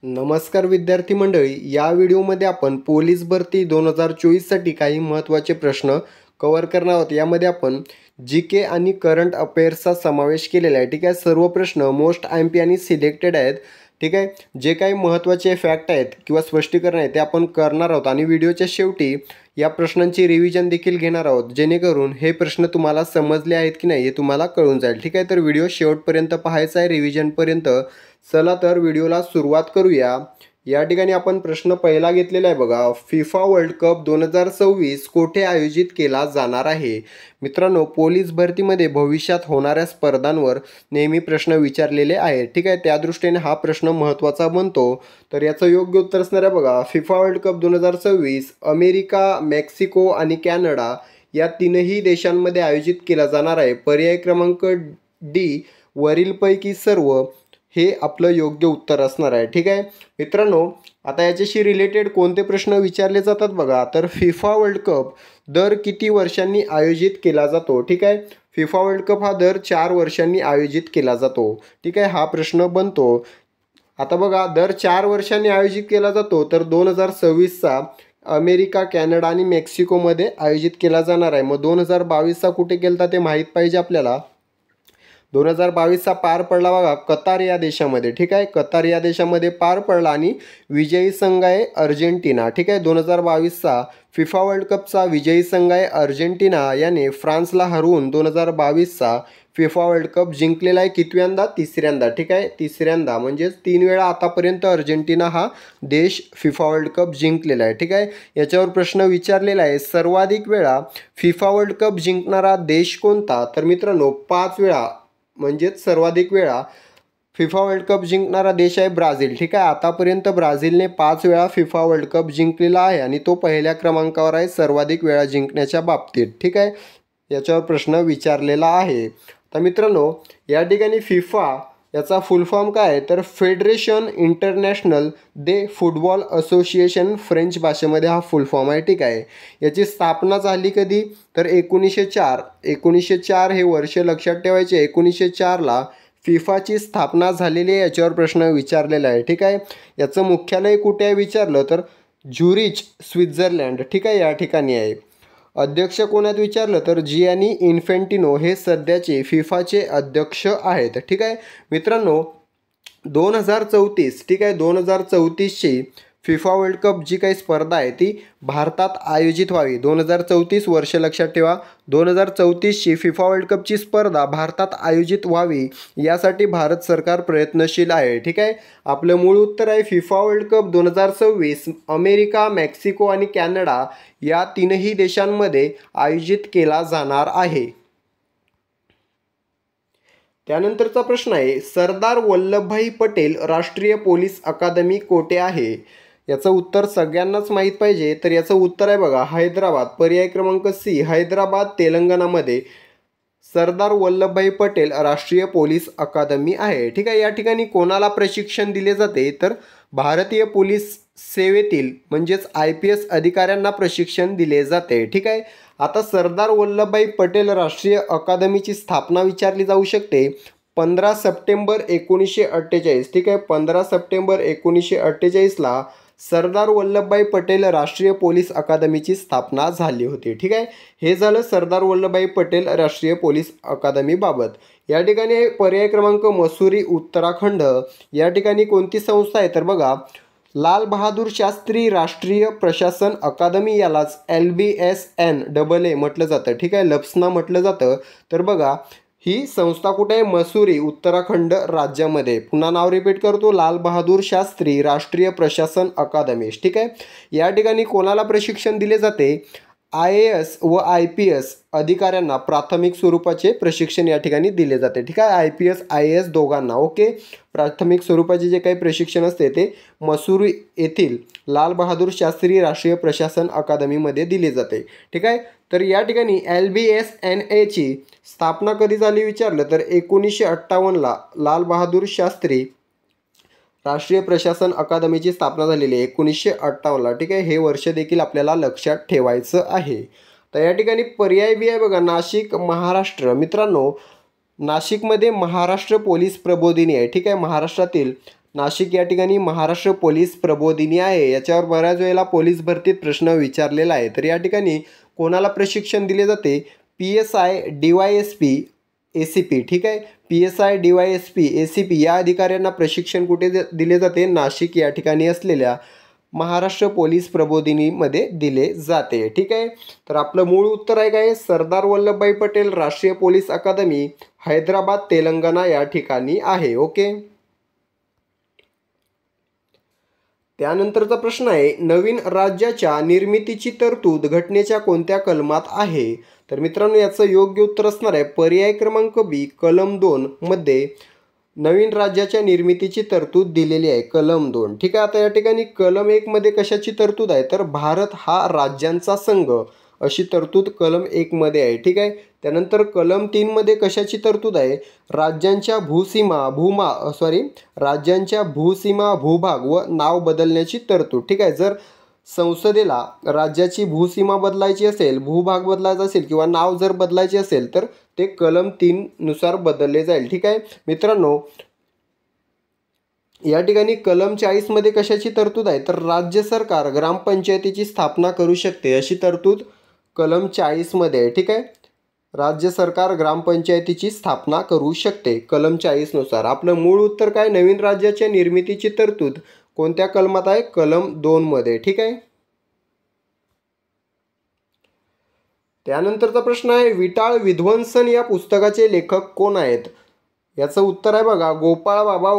नमस्कार विद्यार्थी मंडळी, या व्हिडिओमध्ये आपण पोलीस भरती 2024 साठी काही महत्त्वाचे प्रश्न कव्हर करणार आहोत। यामध्ये आपण जीके आणि करंट अफेअर्सचा समावेश केलेला आहे। ठीक आहे, सर्व प्रश्न मोस्ट आयएमपी आणि सिलेक्टेड आहेत। ठीक आहे, जे काही महत्त्वाचे फॅक्ट आहेत किंवा स्पष्टीकरण आहे ते आपण करणार आहोत आणि व्हिडिओच्या शेवटी या प्रश्नांची रिव्हिजन देखील घेणार आहोत, जेणेकरून हे प्रश्न तुम्हाला समजले आहेत की नाही हे तुम्हाला कळून जाईल। ठीक आहे, तर व्हिडिओ शेवटपर्यंत पाहायचा आहे, रिव्हिजनपर्यंत। चला तर व्हिडिओला सुरुवात करूया। या ठिकाणी आपण प्रश्न पहिला घेतलेला आहे बघा, फिफा वर्ल्ड कप 2026 कोठे आयोजित केला जाणार आहे? मित्रांनो, पोलीस भरतीमध्ये भविष्यात होणाऱ्या स्पर्धांवर नेहमी प्रश्न विचारलेले आहेत। ठीक आहे, त्या दृष्टीने हा प्रश्न महत्त्वाचा बनतो। तर याचं योग्य उत्तर असणार आहे बघा, FIFA world cup 2026 America, Mexico आणि कॅनडा या तीनही देशांमध्ये आयोजित केला जाणार आहे। पर्याय क्रमांक डी वरीलपैकी सर्व हे आपलं योग्य उत्तर असणार आहे। ठीक आहे मित्रांनो, आता याच्याशी रिलेटेड कोणते प्रश्न विचारले जातात बघा, तर फिफा वर्ल्ड कप दर किती वर्षांनी आयोजित केला जातो? ठीक आहे, फिफा वर्ल्ड कप हा दर 4 वर्षांनी आयोजित केला जातो। ठीक आहे, हा प्रश्न बनतो। आता बघा, दर 4 वर्षांनी आयोजित केला जातो, तर 2026चा अमेरिका, कॅनडा आणि मेक्सिकोमध्ये आयोजित केला जाणार आहे। मग 2022चा कुठे केला ते माहीत पाहिजे आपल्याला। 2022चा पार पडला बघा कतार या देशामध्ये। ठीक आहे, कतार या देशामध्ये पार पडला आणि विजयी संघ आहे अर्जेंटिना। ठीक आहे, 2022चा फिफा वर्ल्ड कपचा विजयी संघ आहे अर्जेंटिना, याने फ्रान्सला हरवून 2022चा फिफा वर्ल्ड कप जिंकलेला आहे। कितव्यांदा? तिसऱ्यांदा। ठीक आहे, तिसऱ्यांदा, म्हणजेच 3 वेळा आतापर्यंत अर्जेंटिना हा देश फिफा वर्ल्ड कप जिंकलेला आहे। ठीक आहे, याच्यावर प्रश्न विचारलेला आहे, सर्वाधिक वेळा फिफा वर्ल्ड कप जिंकणारा देश कोणता? तर मित्रांनो, 5 वेळा, म्हणजेच सर्वाधिक वेळा फिफा वर्ल्ड कप जिंकणारा देश आहे ब्राझील। ठीक आहे, आतापर्यंत ब्राझीलने 5 वेळा फिफा वर्ल्ड कप जिंकलेला आहे आणि तो पहिल्या क्रमांकावर आहे सर्वाधिक वेळा जिंकण्याच्या बाबतीत। ठीक आहे, याच्यावर प्रश्न विचारलेला आहे। तर मित्रांनो, या ठिकाणी फिफा याचा फुल फॉर्म काय आहे, तर फेडरेशन इंटरनॅशनल दे फुटबॉल असोसिएशन, फ्रेंच भाषेमध्ये हा फुल फॉर्म आहे। ठीक आहे, याची स्थापना झाली कधी, तर 1904। 1904 हे वर्ष लक्षात ठेवायचे। 1904ला फिफाची स्थापना झालेली आहे, याच्यावर प्रश्न विचारलेला आहे। ठीक आहे, याचं मुख्यालय कुठे आहे विचारलं तर झुरिच, स्वित्झर्लंड। ठीक आहे, या ठिकाणी आहे। अध्यक्ष कोण आहेत विचारलं तर जियानी इन्फेंटिनो हे सध्याचे फिफाचे अध्यक्ष आहेत। ठीक आहे मित्रांनो, 2034, ठीक आहे, 2034ची फिफा वर्ल्ड कप जी काही स्पर्धा आहे ती भारतात आयोजित व्हावी। 2034 वर्ष लक्षात ठेवा, 2034ची फिफा वर्ल्ड कपची स्पर्धा भारतात आयोजित व्हावी यासाठी भारत सरकार प्रयत्नशील आहे। ठीक आहे, आपलं मूळ उत्तर आहे FIFA world cup 2026 America, Mexico आणि कॅनडा या तीनही देशांमध्ये आयोजित केला जाणार आहे। त्यानंतरचा प्रश्न आहे, सरदार वल्लभभाई पटेल राष्ट्रीय पोलीस अकादमी कोठे आहे? याचं उत्तर सगळ्यांनाच माहीत पाहिजे, तर याचं उत्तर आहे बघा हैदराबाद। पर्याय क्रमांक सी, हैदराबाद, तेलंगणामध्ये सरदार वल्लभभाई पटेल राष्ट्रीय पोलीस अकादमी आहे। ठीक आहे, या ठिकाणी कोणाला प्रशिक्षण दिले जाते, तर भारतीय पोलीस सेवेतील म्हणजेच IPS अधिकाऱ्यांना प्रशिक्षण दिले जाते। ठीक आहे, आता सरदार वल्लभभाई पटेल राष्ट्रीय अकादमीची स्थापना विचारली जाऊ शकते 15 सप्टेंबर 1948। ठीक आहे, 15 सप्टेंबर 1948ला सरदार वल्लभभाई पटेल राष्ट्रीय पोलीस अकादमीची स्थापना झाली होती। ठीक आहे, हे झालं सरदार वल्लभभाई पटेल राष्ट्रीय पोलीस अकादमीबाबत। या ठिकाणी पर्याय क्रमांक मसुरी, उत्तराखंड या ठिकाणी कोणती संस्था आहे, तर बघा लाल बहादूर शास्त्री राष्ट्रीय प्रशासन अकादमी, यालाच LBSNAA म्हटलं जातं। ठीक आहे, लप्सना म्हटलं जातं। तर बघा ही संस्था कुठे आहे, मसुरी, उत्तराखंड राज्यामध्ये। पुन्हा नाव रिपीट करतो, लाल बहादूर शास्त्री राष्ट्रीय प्रशासन अकादमी। ठीक आहे, या ठिकाणी कोणाला प्रशिक्षण दिले जाते, IAS व IPS अधिकाऱ्यांना प्राथमिक स्वरूपाचे प्रशिक्षण या ठिकाणी दिले जाते। ठीक आहे, IPS IAS दोघांना। ओके, प्राथमिक स्वरूपाचे जे काही प्रशिक्षण असते ते मसुरी येथील लाल बहादूर शास्त्री राष्ट्रीय प्रशासन अकादमीमध्ये दिले जाते। ठीक आहे, तर या ठिकाणी LBSNAची स्थापना कधी झाली विचारलं तर 1958ला लाल बहादूर शास्त्री राष्ट्रीय प्रशासन अकादमीची स्थापना झालेली आहे 1958ला। ठीक आहे, हे वर्ष देखील आपल्याला लक्षात ठेवायचं आहे। तर या ठिकाणी पर्याय बी आहे बघा, नाशिक, महाराष्ट्र। मित्रांनो, नाशिकमध्ये महाराष्ट्र पोलीस प्रबोधिनी आहे। ठीक आहे, महाराष्ट्रातील नाशिक या ठिकाणी महाराष्ट्र पोलीस प्रबोधिनी आहे. याच्यावर बऱ्याच वेळेला पोलीस भरतीत प्रश्न विचारलेला आहे. तर या ठिकाणी कोणाला प्रशिक्षण दिले जाते? PSI DYSP ACP, ठीक आहे. PSI DYSP ACP या अधिकाऱ्यांना प्रशिक्षण कुठे दिले जाते? नाशिक या ठिकाणी असलेल्या महाराष्ट्र पोलीस प्रबोधिनीमध्ये दिले जाते, ठीक आहे. तर आपलं मूळ उत्तर आहे काय? सरदार वल्लभभाई पटेल राष्ट्रीय पोलीस अकादमी, हैदराबाद तेलंगणा या ठिकाणी आहे. ओके. त्यानंतरचा प्रश्न आहे, नवीन राज्याच्या निर्मितीची तरतूद घटनेच्या कोणत्या कलमात आहे? तर मित्रांनो याचं योग्य उत्तर असणार आहे पर्याय क्रमांक बी, कलम 2 मध्ये नवीन राज्याच्या निर्मितीची तरतूद दिलेली आहे, कलम 2. ठीक आहे. आता या ठिकाणी कलम 1 मध्ये कशाची तरतूद आहे? तर भारत हा राज्यांचा संघ अशी तरतूद कलम 1 मध्ये आहे. ठीक आहे. त्यानंतर कलम 3 मध्ये कशाची तरतूद आहे? राज्यांच्या भूसीमा, भूभाग व नाव बदलण्याची तरतूद. ठीक आहे. जर संसदेला राज्याची भूसीमा बदलायची असेल, भूभाग बदलायचा असेल किंवा नाव जर बदलायचे असेल तर ते कलम 3 नुसार बदलले जाईल. ठीक आहे मित्रांनो. या ठिकाणी कलम 40 मध्ये कशाची तरतूद आहे? तर राज्य सरकार ग्रामपंचायतीची स्थापना करू शकते अशी तरतूद कलम 40 मध्ये आहे. ठीक आहे. राज्य सरकार ग्रामपंचायतीची स्थापना करू शकते कलम 40 नुसार. आपलं मूळ उत्तर काय? नवीन राज्याच्या निर्मितीची तरतूद कोणत्या कलमात आहे? कलम 2 मध्ये. ठीक आहे. त्यानंतरचा प्रश्न आहे, विटाळ विध्वंसन या पुस्तकाचे लेखक कोण आहेत? याचं उत्तर आहे बघा, गोपाळबाबा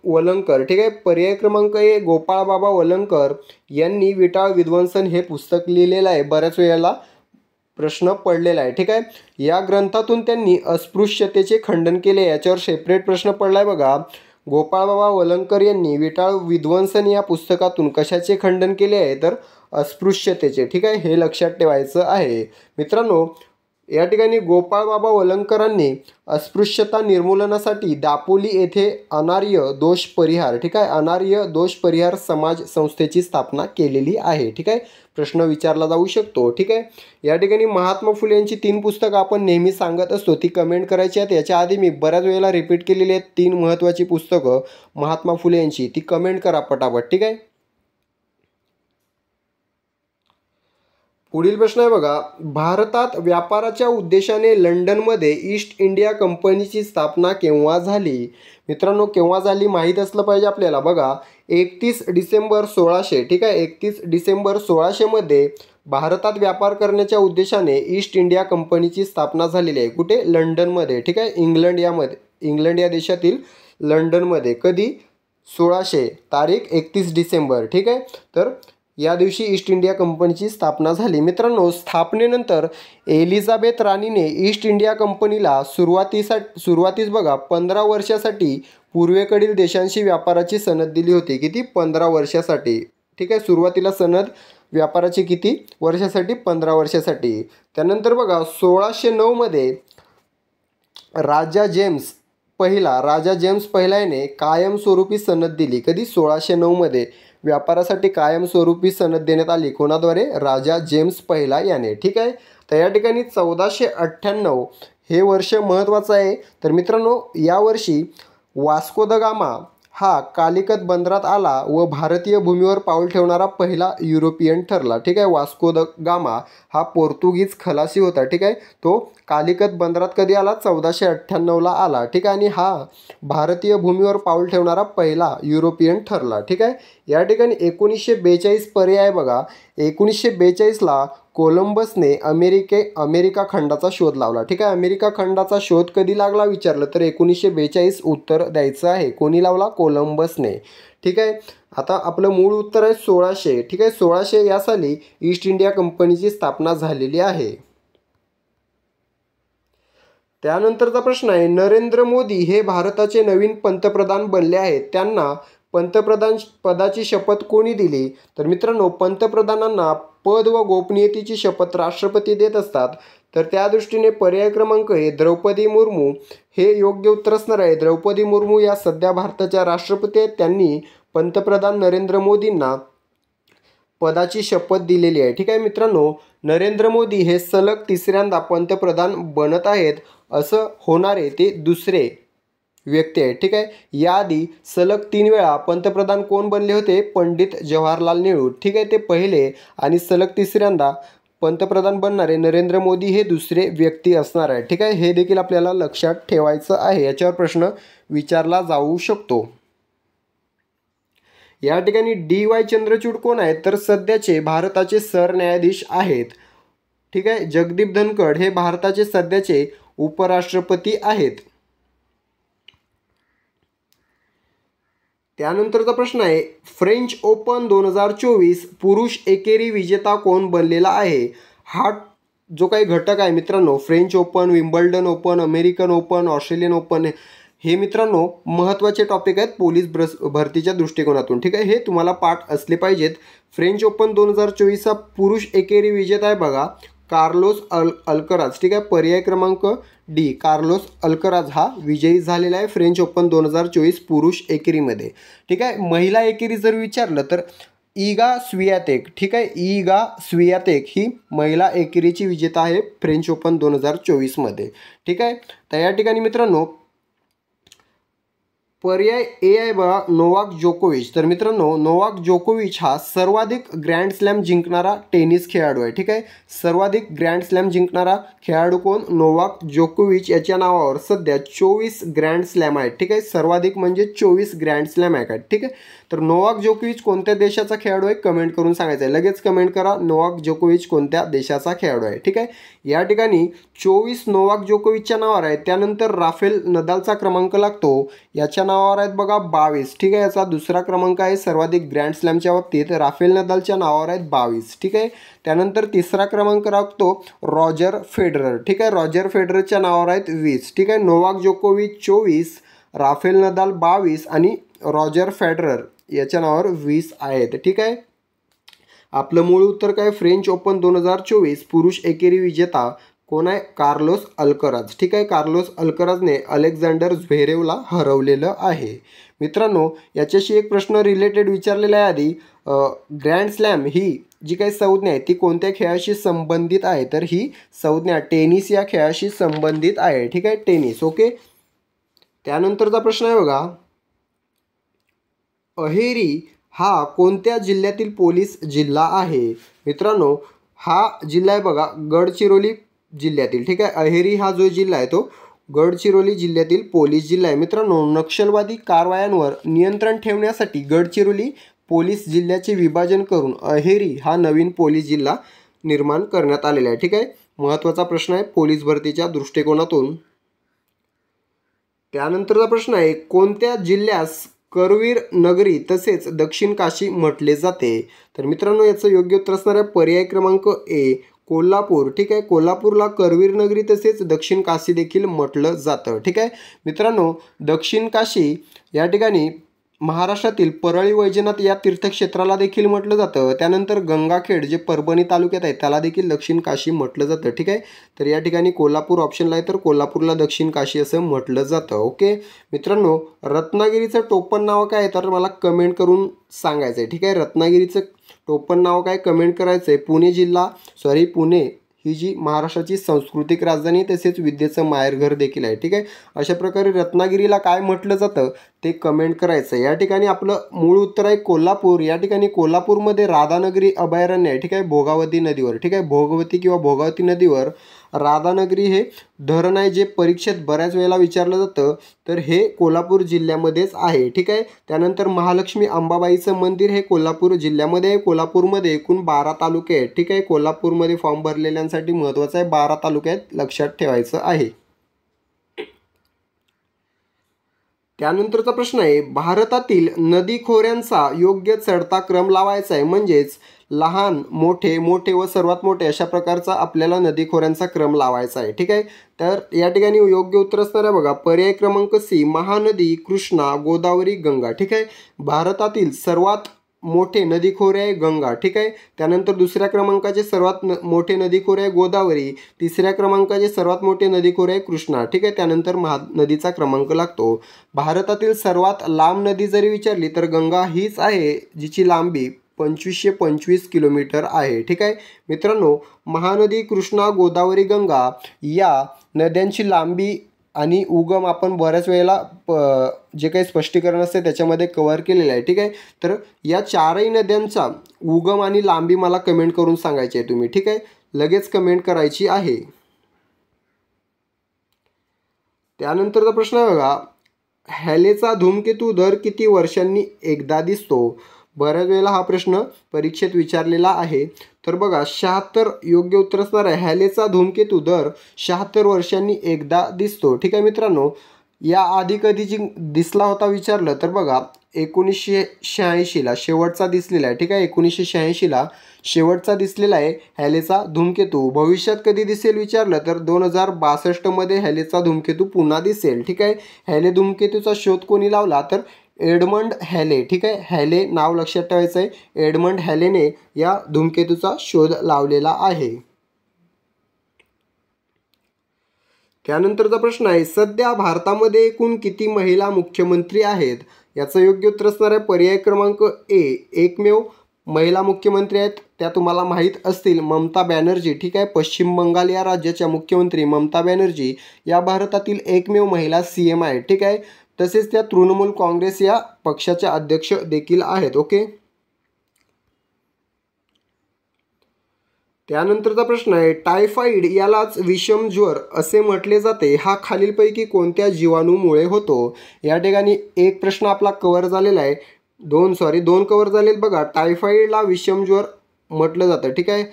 वलंकर. ठीक आहे. पर्याय क्रमांक ए, गोपाळबाबा वलंकर यांनी विटाळ विध्वंसन हे पुस्तक लिहिलेलं आहे. बऱ्याच वेळेला प्रश्न पडलेला आहे. ठीक आहे. या ग्रंथातून त्यांनी अस्पृश्यतेचे खंडन केले. याच्यावर सेपरेट प्रश्न पडलाय बघा. गोपाळबाबा वलंकर यांनी विटाळ विध्वंसन या पुस्तकातून कशाचे खंडन केले आहे? तर अस्पृश्यतेचे. ठीक आहे. हे लक्षात ठेवायचं आहे मित्रांनो. या ठिकाणी गोपाळबाबा वलंकरांनी अस्पृश्यता निर्मूलनासाठी दापोली येथे अनार्य दोष परिहार, ठीक आहे, अनार्य दोष परिहार समाज संस्थेची स्थापना केलेली आहे. ठीक आहे. प्रश्न विचारला जाऊ शकतो. ठीक आहे. या ठिकाणी महात्मा फुले यांची 3 पुस्तकं आपण नेहमी सांगत असतो, ती कमेंट करायची आहेत. याच्या आधी मी बऱ्याच वेळेला रिपीट केलेली आहेत 3 महत्त्वाची पुस्तकं महात्मा फुले यांची, ती कमेंट करा पटापट. ठीक आहे. पुढील प्रश्न आहे बघा, भारतात व्यापाराच्या उद्देशाने लंडनमध्ये ईस्ट इंडिया कंपनीची स्थापना केव्हा झाली? मित्रांनो केव्हा झाली माहीत असलं पाहिजे आपल्याला. बघा 31 डिसेंबर 1600. ठीक आहे. 31 डिसेंबर 1600 मध्ये भारतात व्यापार करण्याच्या उद्देशाने ईस्ट इंडिया कंपनीची स्थापना झालेली आहे. कुठे? लंडनमध्ये. ठीक आहे. इंग्लंड या देशातील लंडनमध्ये. कधी? 1600, तारीख 31 डिसेंबर. ठीक आहे. तर या दिवशी ईस्ट इंडिया कंपनीची स्थापना झाली. मित्रांनो स्थापनेनंतर एलिझाबेथ राणीने ईस्ट इंडिया कंपनीला सुरुवातीस बघा 15 वर्षासाठी पूर्वेकडील देशांशी व्यापाराची सनद दिली होती. किती? 15 वर्षासाठी. ठीक आहे. सुरुवातीला सनद व्यापाराची किती वर्षासाठी? 15 वर्षासाठी. त्यानंतर बघा 1609 मध्ये राजा जेम्स पहिला याने कायमस्वरूपी सनद दिली. कधी? 1609 मध्ये व्यापारासाठी कायमस्वरूपी सनद देण्यात आली. कोणाद्वारे? राजा जेम्स पहिला याने. ठीक आहे. तर या ठिकाणी 1498 हे वर्ष महत्त्वाचं आहे. तर मित्रांनो या वर्षी वास्को द गामा हा कालिकत बंदरात आला व भारतीय भूमीवर पाऊल ठेवणारा पहिला युरोपियन ठरला. ठीक आहे. वास्को द गामा हा पोर्तुगीज खलासी होता. ठीक आहे. तो कालिकत बंदरात कधी आला? 1498ला आला. ठीक आहे. आणि हा भारतीय भूमीवर पाऊल ठेवणारा पहिला युरोपियन ठरला. ठीक आहे. या ठिकाणी 1942 पर्याय बघा. 1942ला कोलंबसने अमेरिका खंडाचा शोध लावला. ठीक आहे. अमेरिका खंडाचा शोध कधी लागला विचारलं तर 1942 उत्तर द्यायचं आहे. कोणी लावला? कोलंबसने. ठीक आहे. आता आपलं मूळ उत्तर आहे 1600. ठीक आहे. 1600 या साली ईस्ट इंडिया कंपनीची स्थापना झालेली आहे. त्यानंतरचा प्रश्न आहे, नरेंद्र मोदी हे भारताचे नवीन पंतप्रधान बनले आहेत. त्यांना पंतप्रधान पदाची शपथ कोणी दिली? तर मित्रांनो पंतप्रधानांना पद व गोपनीयतेची शपथ राष्ट्रपती देत असतात. तर त्या दृष्टीने पर्याय क्रमांक हे द्रौपदी मुर्मू हे योग्य उत्तर असणार आहे. द्रौपदी मुर्मू या सध्या भारताच्या राष्ट्रपती आहेत. त्यांनी पंतप्रधान नरेंद्र मोदींना पदाची शपथ दिलेली आहे. ठीक आहे मित्रांनो. नरेंद्र मोदी हे सलग 3ऱ्यांदा पंतप्रधान बनत आहेत. असं होणारे ते दुसरे व्यक्ती आहेत, ठीक आहे। याआधी सलग 3 वेळा पंतप्रधान कोण बनले होते? पंडित जवाहरलाल नेहरू, ठीक आहे, ते पहिले, आणि सलग तिसऱ्यांदा पंतप्रधान बनणारे नरेंद्र मोदी हे दुसरे व्यक्ती असणार आहे, ठीक आहे। हे देखील आपल्याला लक्षात ठेवायचं आहे, याच्यावर प्रश्न विचारला जाऊ शकतो। या ठिकाणी DY चंद्रचूड कोण आहेत? तर सध्याचे भारताचे सरन्यायाधीश आहेत, ठीक आहे। जगदीप धनखड हे भारताचे सध्याचे उपराष्ट्रपती आहेत। त्यानंतरचा प्रश्न आहे, फ्रेंच ओपन 2024 पुरुष एकेरी विजेता कोण बनलेला आहे? हा जो काही घटक आहे मित्रांनो, French open, Wimbledon open, American open, Australian open, हे मित्रांनो महत्त्वाचे टॉपिक आहेत पोलीस भरतीच्या दृष्टिकोनातून, ठीक आहे। हे तुम्हाला पाठ असले पाहिजेत। फ्रेंच ओपन 2024चा पुरुष एकेरी विजेता आहे बघा, कार्लोस अल्कराज, ठीक आहे। पर्याय क्रमांक डी, कार्लोस अल्कराज हा विजयी झालेला आहे फ्रेंच ओपन 2024 पुरुष एकेरीमध्ये, ठीक आहे। महिला एकेरी जर विचारलं तर इगा स्वियातेक, ठीक आहे, इगा स्वियातेक ही महिला एकेरीची विजेता आहे फ्रेंच ओपन 2024मध्ये, ठीक आहे। तर या ठिकाणी मित्रांनो पर्याय ए आहे बघा, नोवाक जोकोविच। तर मित्रांनो नोवाक जोकोविच हा सर्वाधिक ग्रँड स्लॅम जिंकणारा टेनिस खेळाडू आहे, ठीक आहे। सर्वाधिक ग्रँड स्लॅम जिंकणारा खेळाडू कोण? नोवाक जोकोविच। याच्या नावावर सध्या 24 ग्रँड स्लॅम आहेत, ठीक आहे। सर्वाधिक म्हणजे 24 ग्रँड स्लॅम आहेत, ठीक आहे। तर नोवाक जोकोविच कोणत्या देशाचा खेळाडू आहे? कमेंट करून सांगायचं आहे, लगेच कमेंट करा, नोवाक जोकोविच कोणत्या देशाचा खेळाडू आहे, ठीक आहे। या ठिकाणी 24 नोवाक जोकोविचच्या नावावर आहे। त्यानंतर राफेल नदालचा क्रमांक लागतो, याच्या नावावर आहेत बघा 22, ठीक आहे। याचा दुसरा क्रमांक आहे सर्वाधिक ग्रँड स्लॅमच्या बाबतीत, राफेल नदालच्या नावावर आहेत 22, ठीक आहे। त्यानंतर तिसरा क्रमांक लागतो रॉजर फेडरर, ठीक आहे। रॉजर फेडररच्या नावावर आहेत 20, ठीक आहे। नोवाक जोकोविच 24, राफेल नदाल 22 आणि रॉजर फेडरर याच्या नावावर 20 आहेत, ठीक आहे। आपलं मूळ उत्तर काय? फ्रेंच ओपन 2024 पुरुष एकेरी विजेता कोण आहे? कार्लोस अल्कराज, ठीक आहे। कार्लोस अल्कराजने अलेक्झांडर झ्वेरेवला हरवलेलं आहे। मित्रांनो याच्याशी एक प्रश्न रिलेटेड विचारलेला आहे आधी, ग्रँड स्लॅम ही जी काही संज्ञा आहे ती कोणत्या खेळाशी संबंधित आहे? तर ही संज्ञा टेनिस या खेळाशी संबंधित आहे, ठीक आहे, टेनिस, ओके। त्यानंतरचा प्रश्न आहे बघा, अहेरी हा कोणत्या जिल्ह्यातील पोलीस जिल्हा आहे? मित्रांनो हा जिल्हा आहे बघा गडचिरोली जिल्ह्यातील, ठीक आहे। अहेरी हा जो जिल्हा आहे तो गडचिरोली जिल्ह्यातील पोलीस जिल्हा आहे। मित्रांनो नक्षलवादी कारवायांवर नियंत्रण ठेवण्यासाठी गडचिरोली पोलीस जिल्ह्याचे विभाजन करून अहेरी हा नवीन पोलीस जिल्हा निर्माण करण्यात आलेला आहे, ठीक आहे। महत्त्वाचा प्रश्न आहे पोलीस भरतीच्या दृष्टिकोनातून। त्यानंतरचा प्रश्न आहे, कोणत्या जिल्ह्यास करवीर नगरी तसेच दक्षिण काशी म्हटले जाते? तर मित्रांनो याचं योग्य उत्तर असणार आहे पर्याय क्रमांक ए, कोल्हापूर, ठीक आहे। कोल्हापूरला करवीर नगरी तसेच दक्षिण काशी देखील म्हटलं जातं, ठीक आहे। मित्रांनो दक्षिण काशी या ठिकाणी महाराष्ट्रातील परळी वैजनाथ या तीर्थक्षेत्राला देखील म्हटलं जातं। त्यानंतर गंगाखेड जे परभणी तालुक्यात आहे त्याला देखील दक्षिण काशी म्हटलं जातं, ठीक आहे। तर या ठिकाणी कोल्हापूर ऑप्शनला आहे, तर कोल्हापूरला दक्षिण काशी असं म्हटलं जातं, ओके। मित्रांनो रत्नागिरीचं टोपण नाव काय आहे? तर मला कमेंट करून सांगायचं आहे, ठीक आहे। रत्नागिरीचं टोपण नाव काय? कमेंट करायचं आहे। पुणे ही जी महाराष्ट्राची सांस्कृतिक राजधानी तसेच विद्येचं माहेरघर देखील आहे, ठीक आहे। अशा प्रकारे रत्नागिरीला काय म्हटलं जातं ते कमेंट करायचं। या ठिकाणी आपलं मूळ उत्तर आहे कोल्हापूर। या ठिकाणी कोल्हापूरमध्ये राधानगरी अभयारण्य आहे, ठीक आहे, भोगावती नदीवर, ठीक आहे। भोगवती किंवा भोगावती नदीवर राधानगरी हे धरण आहे, जे परीक्षेत बऱ्याच वेळेला विचारलं जातं, तर हे कोल्हापूर जिल्ह्यामध्येच आहे, ठीक आहे। त्यानंतर महालक्ष्मी अंबाबाईचं मंदिर हे कोल्हापूर जिल्ह्यामध्ये आहे। कोल्हापूरमध्ये एकूण 12 तालुके आहेत, ठीक आहे। कोल्हापूरमध्ये फॉर्म भरलेल्यांसाठी महत्त्वाचं आहे 12 तालुके आहेत, लक्षात ठेवायचं आहे। त्यानंतरचा प्रश्न आहे, भारतातील नदी खोऱ्यांचा योग्य चढता क्रम लावायचा आहे, म्हणजेच लहान, मोठे, मोठे व सर्वात मोठे अशा प्रकारचा आपल्याला नदी खोऱ्यांचा क्रम लावायचा आहे, ठीक आहे। तर या ठिकाणी योग्य उत्तर असणार आहे बघा पर्याय क्रमांक सी, महानदी, कृष्णा, गोदावरी, गंगा, ठीक आहे। भारतातील सर्वात मोठे नदीखोरे आहे गंगा, ठीक आहे। त्यानंतर दुसऱ्या क्रमांकाचे सर्वात मोठे नदीखोरे आहे गोदावरी, तिसऱ्या क्रमांकाचे सर्वात मोठे नदीखोरे आहे कृष्णा, ठीक आहे। त्यानंतर नदीचा क्रमांक लागतो। भारतातील सर्वात लांब नदी जरी विचारली तर गंगा हीच आहे, जिची लांबी 2525 किलोमीटर आहे, ठीक आहे। मित्रांनो महानदी, कृष्णा, गोदावरी, गंगा या नद्यांची लांबी आणि उगम आपण बऱ्याच वेळेला जे काही स्पष्टीकरण असते त्याच्यामध्ये कव्हर केलेलं आहे, ठीक आहे. तर या चारही नद्यांचा उगम आणि लांबी मला कमेंट करून सांगायची आहे तुम्ही, ठीक आहे. लगेच कमेंट करायची आहे. त्यानंतरचा प्रश्न आहे बघा, हॅलेचा धूमकेतू दर किती वर्षांनी एकदा दिसतो? बऱ्याच वेळेला हा प्रश्न परीक्षेत विचारलेला आहे. तर बघा 76 योग्य उत्तर असणार आहे. हॅलेचा धूमकेतू दर 76 वर्षांनी एकदा दिसतो, ठीक आहे मित्रांनो. या आधी कधी दिसला होता विचारलं तर बघा 1986ला शेवटचा दिसलेला आहे, ठीक आहे. 1986ला शेवटचा दिसलेला आहे हॅलेचा धूमकेतू. भविष्यात कधी दिसेल विचारलं तर 2062मध्ये हॅलेचा धूमकेतू पुन्हा दिसेल, ठीक आहे. हॅले धूमकेतूचा शोध कोणी लावला तर एडमंड हॅले, ठीक आहे. हॅले नाव लक्षात ठेवायचं आहे. एडमंड हॅलेने या धूमकेतूचा शोध लावलेला आहे. त्यानंतरचा प्रश्न आहे, सध्या भारतामध्ये एकूण किती महिला मुख्यमंत्री आहेत? याचं योग्य उत्तर असणार आहे पर्याय क्रमांक ए, एकमेव महिला मुख्यमंत्री आहेत. त्या तुम्हाला माहीत असतील, ममता बॅनर्जी, ठीक आहे. पश्चिम बंगाल या राज्याच्या मुख्यमंत्री ममता बॅनर्जी या भारतातील एकमेव महिला CM आहेत, ठीक आहे. तसेच त्या तृणमूल काँग्रेस या पक्षाच्या अध्यक्ष देखील आहेत. ओके. त्यानंतरचा प्रश्न आहे, टायफॉइड यालाच विषम ज्वर असे म्हटले जाते, हा खालीलपैकी कोणत्या जीवाणूमुळे होतो? या ठिकाणी एक प्रश्न आपला कव्हर झालेला आहे. दोन कव्हर झालेत बघा. टायफॉइडला विषम ज्वर म्हटलं जातं, ठीक आहे.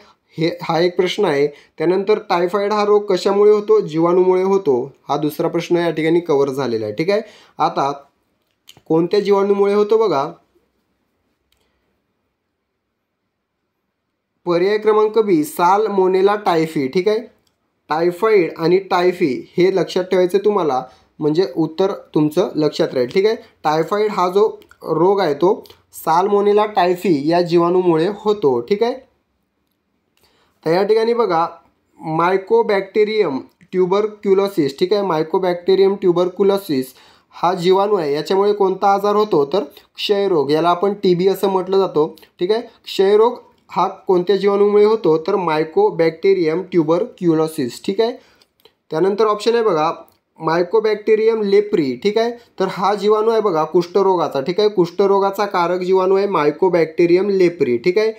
हा एक प्रश्न आहे. त्यानंतर टायफॉइड हा रोग कशामुळे होतो? जीवाणूमुळे होतो, हा दुसरा प्रश्न या ठिकाणी कव्हर झालेला आहे, ठीक आहे. आता कोणत्या जीवाणूमुळे होतो बघा, पर्याय क्रमांक बी, सालमोनेला टायफी, ठीक आहे. टायफॉइड आणि टायफी हे लक्षात ठेवायचं तुम्हाला, म्हणजे उत्तर तुमचं लक्षात राहील, ठीक आहे. टायफॉइड हा जो रोग आहे तो सालमोनेला टायफी या जीवाणूमुळे होतो, ठीक आहे. तर या ठिकाणी बघा मायकोबॅक्टेरियम ट्युबरक्युलोसिस, ठीक आहे. मायकोबॅक्टेरियम ट्युबरक्युलोसिस हा जीवाणू आहे. याच्यामुळे कोणता आजार होतो तर क्षयरोग, याला आपण TB असं म्हटलं जातो, ठीक आहे. क्षयरोग हा कोणत्या जीवाणूमुळे होतो तर मायकोबॅक्टेरियम ट्युबरक्युलोसिस, ठीक आहे. त्यानंतर ऑप्शन आहे बघा मायकोबॅक्टेरियम लेप्री, ठीक आहे. तर हा जीवाणू आहे बघा कुष्ठरोगाचा, ठीक आहे. कुष्ठरोगाचा कारक जीवाणू आहे मायकोबॅक्टेरियम लेप्री, ठीक आहे.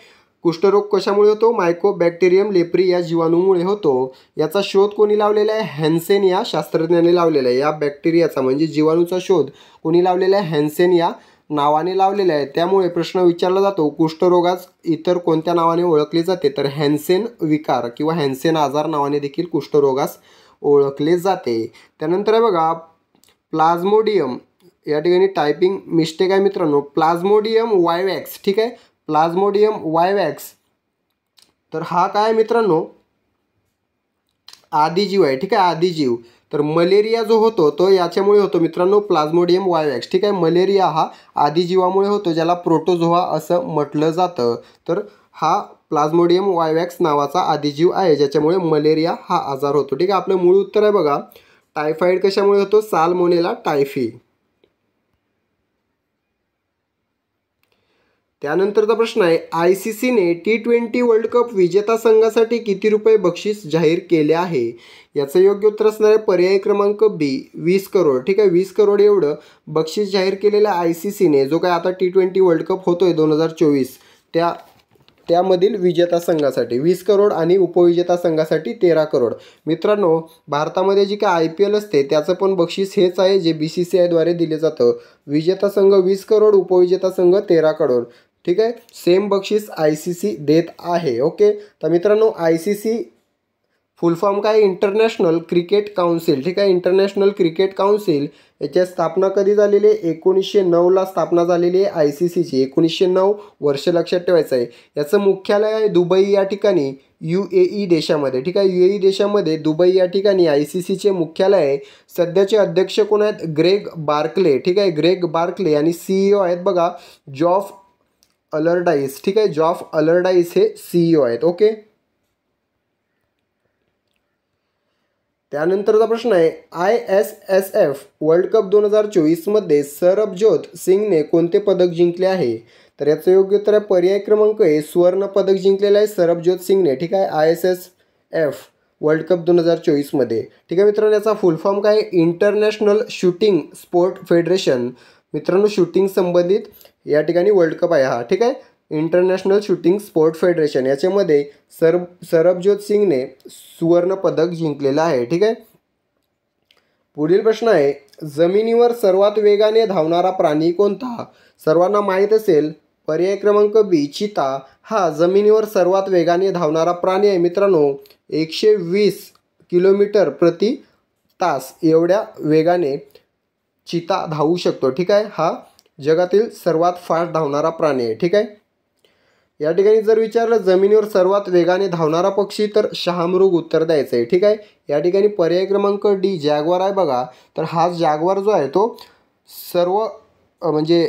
कुष्ठरोग कशामुळे होतो? मायकोबॅक्टेरियम लेप्री या जीवाणूमुळे होतो. याचा शोध कोणी लावलेला आहे? हॅन्सेन या शास्त्रज्ञाने लावलेला आहे. या बॅक्टेरियाचा म्हणजे जीवाणूचा शोध कोणी लावलेला आहे? हॅन्सेन या नावाने लावलेला आहे. त्यामुळे प्रश्न विचारला जातो, कुष्ठरोगास इतर कोणत्या नावाने ओळखले जाते तर हॅन्सेन विकार किंवा हॅन्सेन आजार नावाने देखील कुष्ठरोगास ओळखले जाते. त्यानंतर आहे बघा प्लाझ्मोडियम, या ठिकाणी टायपिंग मिस्टेक आहे मित्रांनो. प्लाझ्मोडियम वायवॅक्स, ठीक आहे. प्लाझ्मोडियम वायवॅक्स तर हा काय मित्रांनो आदिजीव आहे, ठीक आहे. आदिजीव. तर मलेरिया जो होतो तो याच्यामुळे होतो मित्रांनो, प्लाझ्मोडियम वायवॅक्स, ठीक आहे. मलेरिया हा आदिजीवामुळे होतो, ज्याला प्रोटोझोआ असं म्हटलं जातं. तर हा प्लाझ्मोडियम वायवॅक्स नावाचा आदिजीव आहे ज्याच्यामुळे मलेरिया हा आजार होतो, ठीक आहे. आपलं मूळ उत्तर आहे बघा टायफॉइड कशामुळे होतो? Salmonella typhi. त्यानंतरचा प्रश्न आहे, ICCने T20 वर्ल्ड कप विजेता संघासाठी किती रुपये बक्षीस जाहीर केले आहे? याचं योग्य उत्तर असणार आहे पर्याय क्रमांक बी, 20 करोड, ठीक आहे. 20 करोड एवढं बक्षीस जाहीर केलेलं ICCने, जो काय आता T20 वर्ल्ड कप होतोय 2024 त्यामधील विजेता संघासाठी 20 करोड आणि उपविजेता संघासाठी 13 करोड. मित्रांनो भारतामध्ये जी काय IPL असते त्याचं पण बक्षीस हेच आहे जे BCCIद्वारे दिले जातं. विजेता संघ 20 करोड, उपविजेता संघ 13 करोड, ठीक आहे. सेम बक्षीस ICC देत आहे. ओके. तर मित्रांनो ICC फुल फॉर्म काय? इंटरनॅशनल क्रिकेट काउन्सिल, ठीक आहे. इंटरनॅशनल क्रिकेट काउन्सिल याची स्थापना कधी झालेली आहे? 1909ला स्थापना झालेली आहे ICCची. 1909 वर्ष लक्षात ठेवायचं आहे. याचं मुख्यालय आहे दुबई या ठिकाणी, UAE देशामध्ये, ठीक आहे. UAE देशामध्ये दुबई या ठिकाणी ICCचे मुख्यालय आहे. सध्याचे अध्यक्ष कोण आहेत? ग्रेग बार्कले, ठीक आहे. ग्रेग बार्कले आणि CEO आहेत बघा जॉफ अलरडाईस, ठीक आहे. जॉफ अलरडाईस हे CEO आहेत. ओके. त्यानंतरचा प्रश्न आहे, ISSF वर्ल्ड कप 2024मध्ये सरबजोत सिंगने कोणते पदक जिंकले आहे? तर याचं योग्य उत्तर आहे पर्याय क्रमांक ए, सुवर्ण पदक जिंकलेलं आहे सरबजोत सिंगने, ठीक आहे. ISSF वर्ल्ड कप 2024मध्ये. ठीक आहे मित्रांनो, याचा फुल फॉर्म काय आहे? International shooting sport federation. मित्रांनो, शूटिंग संबंधित या ठिकाणी वर्ल्ड कप आहे हा. ठीक आहे, इंटरनॅशनल शूटिंग स्पोर्ट फेडरेशन. याच्यामध्ये सरबजोत सिंगने सुवर्ण पदक जिंकलेलं आहे. ठीक आहे. पुढील प्रश्न आहे, जमिनीवर सर्वात वेगाने धावणारा प्राणी कोणता? सर्वांना माहीत असेल, पर्याय क्रमांक बी चिता हा जमिनीवर सर्वात वेगाने धावणारा प्राणी आहे. मित्रांनो, 120 किलोमीटर प्रति तास एवढ्या वेगाने चिता धावू शकतो. ठीक आहे, हा जगातील सर्वात फास्ट धावणारा प्राणी आहे. ठीक आहे. या ठिकाणी जर विचारलं जमिनीवर सर्वात वेगाने धावणारा पक्षी, तर शहामृग उत्तर द्यायचं आहे. ठीक आहे. या ठिकाणी पर्याय क्रमांक डी जॅग्वार आहे बघा. तर हा जॅग्वार जो आहे तो म्हणजे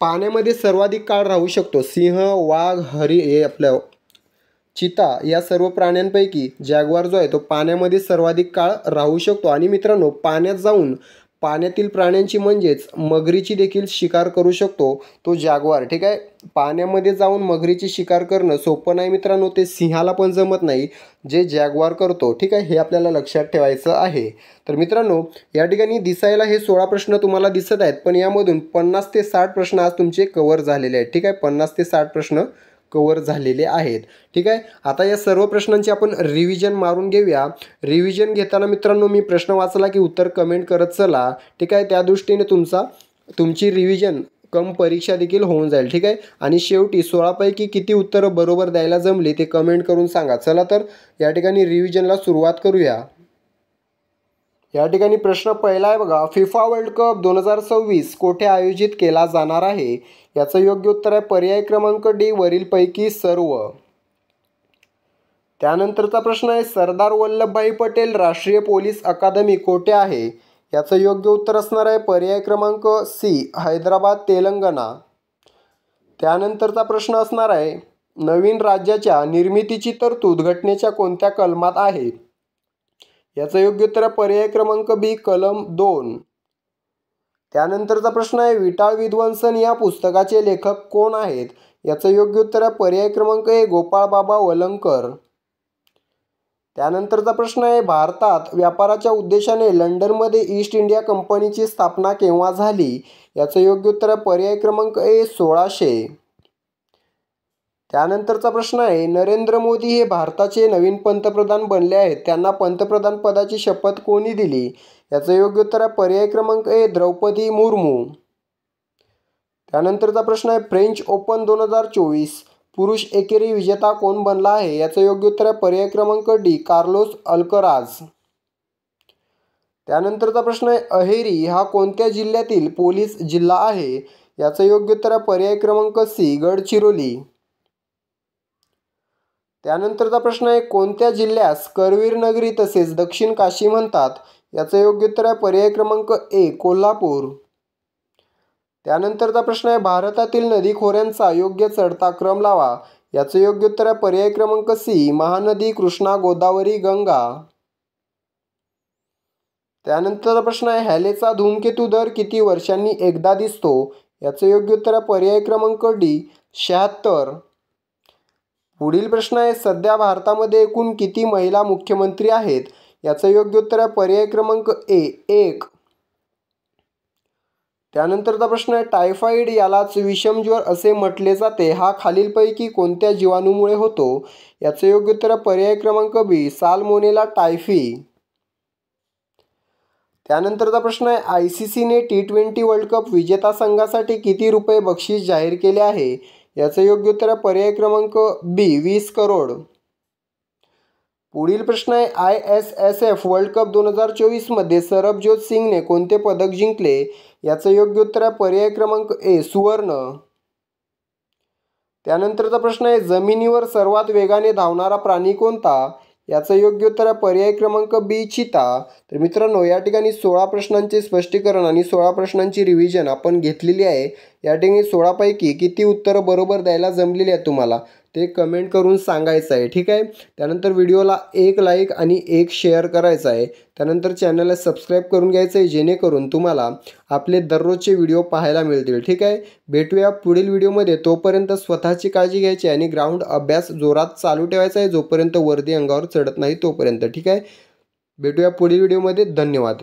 पाण्यामध्ये सर्वाधिक काळ राहू शकतो. सिंह, वाघ, हे आपलं चिता या सर्व प्राण्यांपैकी जॅग्वार जो आहे तो पाण्यामध्ये सर्वाधिक काळ राहू शकतो. आणि मित्रांनो, पाण्यात जाऊन पाण्यातील प्राण्यांची म्हणजेच मगरीची देखील शिकार करू शकतो तो जॅग्वार. ठीक आहे. पाण्यामध्ये जाऊन मगरीची शिकार करणं सोपं नाही मित्रांनो, ते सिंहाला पण जमत नाही जे जॅग्वार करतो. ठीक आहे, हे आपल्याला लक्षात ठेवायचं आहे. तर मित्रांनो, या ठिकाणी दिसायला हे 16 प्रश्न तुम्हाला दिसत आहेत, पण यामधून 50 ते 60 प्रश्न आज तुमचे कव्हर झालेले आहेत. ठीक आहे, 50 ते 60 प्रश्न कव्हर झालेले आहेत. ठीक आहे. आता या सर्व प्रश्नांची आपण रिव्हिजन मारून घेऊया. रिव्हिजन घेताना मित्रांनो, मी प्रश्न वाचला की उत्तर कमेंट करत चला. ठीक आहे, त्या दृष्टीने तुमची रिव्हिजन कम परीक्षा देखील होऊन जाईल. ठीक आहे. आणि शेवटी 16 पैकी किती उत्तरं बरोबर द्यायला जमली ते कमेंट करून सांगा. चला तर या ठिकाणी रिव्हिजनला सुरुवात करूया. या ठिकाणी प्रश्न पहिला आहे बघा, फिफा वर्ल्ड कप 2026 कोठे आयोजित केला जाणार आहे? याचं योग्य उत्तर आहे पर्याय क्रमांक डी वरीलपैकी सर्व. त्यानंतरचा प्रश्न आहे, सरदार वल्लभभाई पटेल राष्ट्रीय पोलीस अकादमी कोठे आहे? याचं योग्य उत्तर असणार आहे पर्याय क्रमांक सी हैदराबाद, तेलंगणा. त्यानंतरचा प्रश्न असणार आहे, नवीन राज्याच्या निर्मितीची तरतूद घटनेच्या कोणत्या कलमात आहे? याचं योग्य उत्तर आहे पर्याय क्रमांक बी कलम 2. त्यानंतरचा प्रश्न आहे, विटाळ विध्वंसन या पुस्तकाचे लेखक कोण आहेत? याचं योग्य उत्तर आहे पर्याय क्रमांक ए गोपाळबाबा वलंगकर. त्यानंतरचा प्रश्न आहे, भारतात व्यापाराच्या उद्देशाने लंडनमध्ये ईस्ट इंडिया कंपनीची स्थापना केव्हा झाली? याचं योग्य उत्तर आहे पर्याय क्रमांक ए 1600. त्यानंतरचा प्रश्न आहे, नरेंद्र मोदी हे भारताचे नवीन पंतप्रधान बनले आहेत, त्यांना पंतप्रधान पदाची शपथ कोणी दिली? याचं योग्य उत्तर आहे पर्याय क्रमांक ए द्रौपदी मुर्मू. त्यानंतरचा प्रश्न आहे, फ्रेंच ओपन 2024 पुरुष एकेरी विजेता कोण बनला आहे? याचं योग्य उत्तर आहे पर्याय क्रमांक डी कार्लोस अल्कराज. त्यानंतरचा प्रश्न आहे, अहेरी हा कोणत्या जिल्ह्यातील पोलीस जिल्हा आहे? याचं योग्य उत्तर आहे पर्याय क्रमांक सी गडचिरोली. त्यानंतरचा प्रश्न आहे, कोणत्या जिल्ह्यास करवीर नगरी तसेच दक्षिण काशी म्हणतात? याचं योग्य उत्तर आहे पर्याय क्रमांक ए कोल्हापूर. त्यानंतरचा प्रश्न आहे, भारतातील नदी खोऱ्यांचा योग्य चढता क्रम लावा. याचं योग्य उत्तर आहे पर्याय क्रमांक सी महानदी, कृष्णा, गोदावरी, गंगा. त्यानंतरचा प्रश्न आहे, हॅलेचा धूमकेतू दर किती वर्षांनी एकदा दिसतो? याचं योग्य उत्तर आहे पर्याय क्रमांक डी 76. पुढील प्रश्न आहे, सध्या भारतामध्ये एकूण किती महिला मुख्यमंत्री आहेत? याचं योग्य उत्तर आहे पर्याय क्रमांक ए 1. त्यानंतरचा प्रश्न आहे, टायफॉइड यालाच विषमज्वर असे म्हटले जाते, हा खालीलपैकी कोणत्या जीवाणूमुळे होतो? याचं योग्य उत्तर आहे पर्याय क्रमांक बी साल्मोनेला टायफी. त्यानंतरचा प्रश्न आहे, ICCने T20 वर्ल्ड कप विजेता संघासाठी किती रुपये बक्षीस जाहीर केले आहे? याचं योग्य उत्तर आहे पर्याय क्रमांक बी 20 करोड. पुढील प्रश्न आहे, ISSF वर्ल्ड कप 2024 मध्ये सरबजोत सिंगने कोणते पदक जिंकले? याचं योग्य उत्तर आहे पर्याय क्रमांक ए सुवर्ण. त्यानंतरचा प्रश्न आहे, जमिनीवर सर्वात वेगाने धावणारा प्राणी कोणता? याचं योग्य उत्तर आहे पर्याय क्रमांक बी चिता. तर मित्रांनो, या ठिकाणी 16 प्रश्नांचे स्पष्टीकरण आणि 16 प्रश्नांची रिव्हिजन आपण घेतलेली आहे. या ठिकाणी 16 पैकी किती उत्तरं बरोबर द्यायला जमलेली आहेत तुम्हाला? ते कमेंट करून सांगायचं आहे, ठीक आहे. त्यानंतर व्हिडिओला एक लाईक आणि एक शेअर करायचा आहे. त्यानंतर चॅनलला सबस्क्राईब करून घ्यायचं आहे, जेणेकरून तुम्हाला आपले दररोजचे व्हिडिओ पाहायला मिळतील, ठीक आहे. भेटूया पुढील व्हिडिओमध्ये. तोपर्यंत स्वतःची काळजी घ्यायची आणि ग्राउंड अभ्यास जोरात चालू ठेवायचा आहे, जोपर्यंत वर्दी अंगावर चढत नाही तोपर्यंत, ठीक आहे. भेटूया पुढील व्हिडिओमध्ये. धन्यवाद.